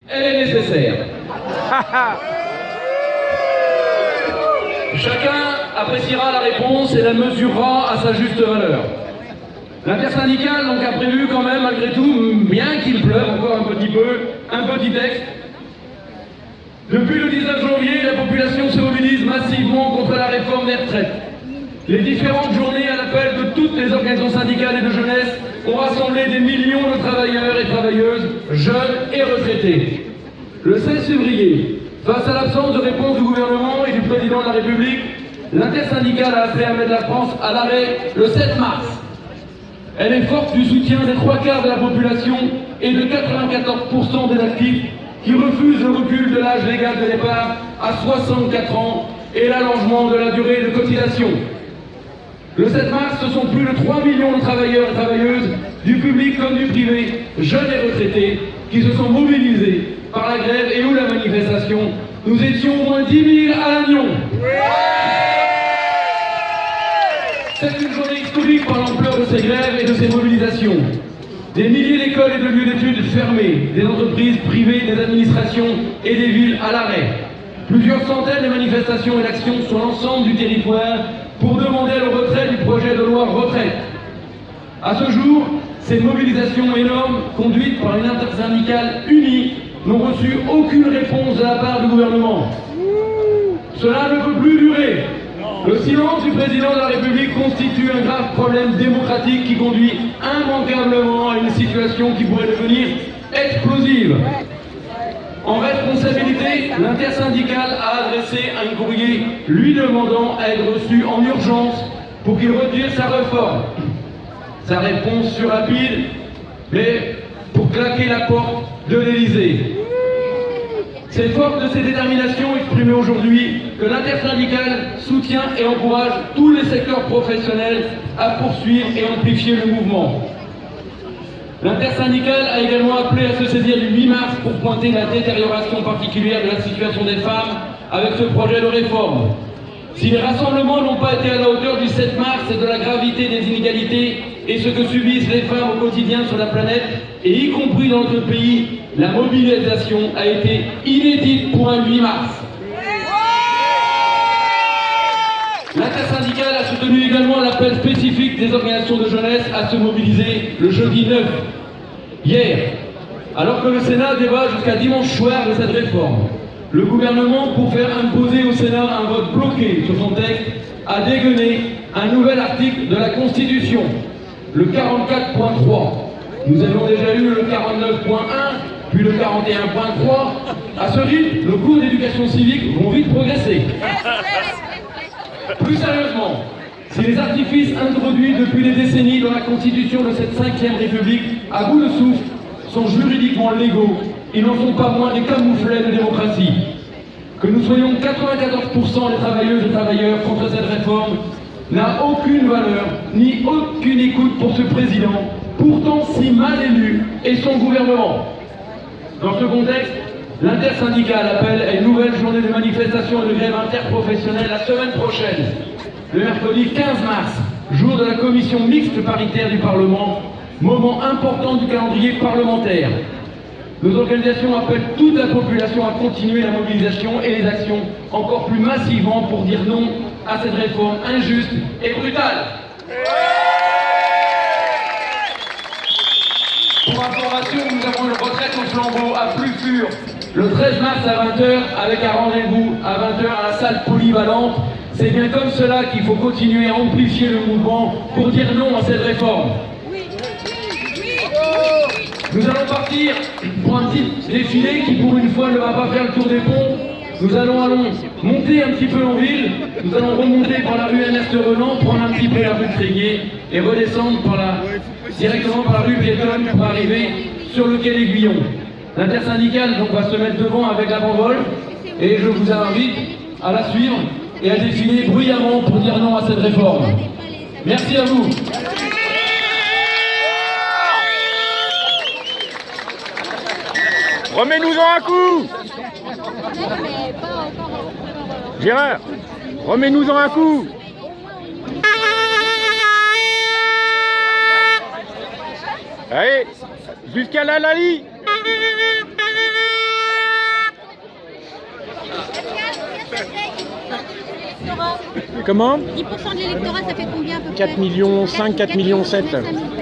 Elle est nécessaire. Chacun appréciera la réponse et la mesurera à sa juste valeur. L'intersyndicale donc a prévu quand même, malgré tout, bien qu'il pleuve encore un petit peu, un petit texte. Depuis le 19 janvier, la population se mobilise massivement contre la réforme des retraites. Les différentes journées à l'appel de toutes les organisations syndicales et de jeunesse ont rassemblé des millions de travailleurs et travailleuses, jeunes et retraités. Le 16 février, face à l'absence de réponse du gouvernement et du président de la République, l'intersyndicale a appelé à mettre la France à l'arrêt le 7 mars. Elle est forte du soutien des 3/4 de la population et de 94% des actifs qui refusent le recul de l'âge légal de départ à 64 ans et l'allongement de la durée de cotisation. Le 7 mars, ce sont plus de 3 millions de travailleurs et travailleuses, du public comme du privé, jeunes et retraités, qui se sont mobilisés par la grève et ou la manifestation. Nous étions au moins 10 000 à Lannion. C'est une journée historique par l'ampleur de ces grèves et de ces mobilisations. Des milliers d'écoles et de lieux d'études fermés, des entreprises privées, des administrations et des villes à l'arrêt. Plusieurs centaines de manifestations et d'actions sur l'ensemble du territoire pour demander le retrait du projet de loi retraite. À ce jour, ces mobilisations énormes, conduites par une intersyndicale unie, n'ont reçu aucune réponse de la part du gouvernement. Cela ne peut plus durer. Le silence du président de la République constitue un grave problème démocratique qui conduit immanquablement à une situation qui pourrait devenir explosive. En responsabilité, l'intersyndicale a adressé un courrier lui demandant à être reçu en urgence pour qu'il retire sa réforme. Sa réponse fut rapide, mais pour claquer la porte de l'Élysée. C'est fort de ces déterminations exprimées aujourd'hui que l'intersyndicale soutient et encourage tous les secteurs professionnels à poursuivre et amplifier le mouvement. L'intersyndicale a également appelé à se saisir du 8 mars pour pointer la détérioration particulière de la situation des femmes avec ce projet de réforme. Si les rassemblements n'ont pas été à la hauteur du 7 mars et de la gravité des inégalités et ce que subissent les femmes au quotidien sur la planète, et y compris dans notre pays, la mobilisation a été inédite pour un 8 mars. L'intersyndicale a soutenu également l'appel spécifique des organisations de jeunesse à se mobiliser le jeudi 9. Hier, alors que le Sénat débat jusqu'à dimanche soir de cette réforme, le gouvernement, pour faire imposer au Sénat un vote bloqué sur son texte, a dégainé un nouvel article de la Constitution, le 44.3. Nous avons déjà eu le 49.1, puis le 41.3. À ce rythme, nos cours d'éducation civique vont vite progresser. Plus sérieusement, si les artifices introduits depuis des décennies dans la constitution de cette 5e République, à bout de souffle, sont juridiquement légaux, ils n'en sont pas moins des camouflets de démocratie. Que nous soyons 94% des travailleuses et travailleurs contre cette réforme n'a aucune valeur, ni aucune écoute pour ce président, pourtant si mal élu, et son gouvernement. Dans ce contexte, l'intersyndicale appelle à une nouvelle journée de manifestation et de grève interprofessionnelle la semaine prochaine, le mercredi 15 mars, jour de la commission mixte paritaire du Parlement, moment important du calendrier parlementaire. Nos organisations appellent toute la population à continuer la mobilisation et les actions encore plus massivement pour dire non à cette réforme injuste et brutale. Pour information, nous avons une retraite au flambeau à Plufur le 13 mars à 20h avec un rendez-vous à 20h à la salle polyvalente. C'est bien comme cela qu'il faut continuer à amplifier le mouvement pour dire non à cette réforme. Nous allons partir pour un petit défilé qui pour une fois ne va pas faire le tour des ponts. Nous allons monter un petit peu en ville, nous allons remonter par la rue Ernest Renan, prendre un petit peu la rue Tréguier et redescendre directement par la rue piétonne pour arriver sur le quai d'Aiguillon. L'intersyndicale donc va se mettre devant avec la banderole et je vous invite à la suivre et à défiler bruyamment pour dire non à cette réforme. Merci à vous. Remets-nous-en un coup! Gérard, remets-nous-en un coup! Allez, jusqu'à la Lali! Comment 10% de l'électorat, ça fait combien à peu près 4 millions 5, 4 millions 7. 4 millions 5.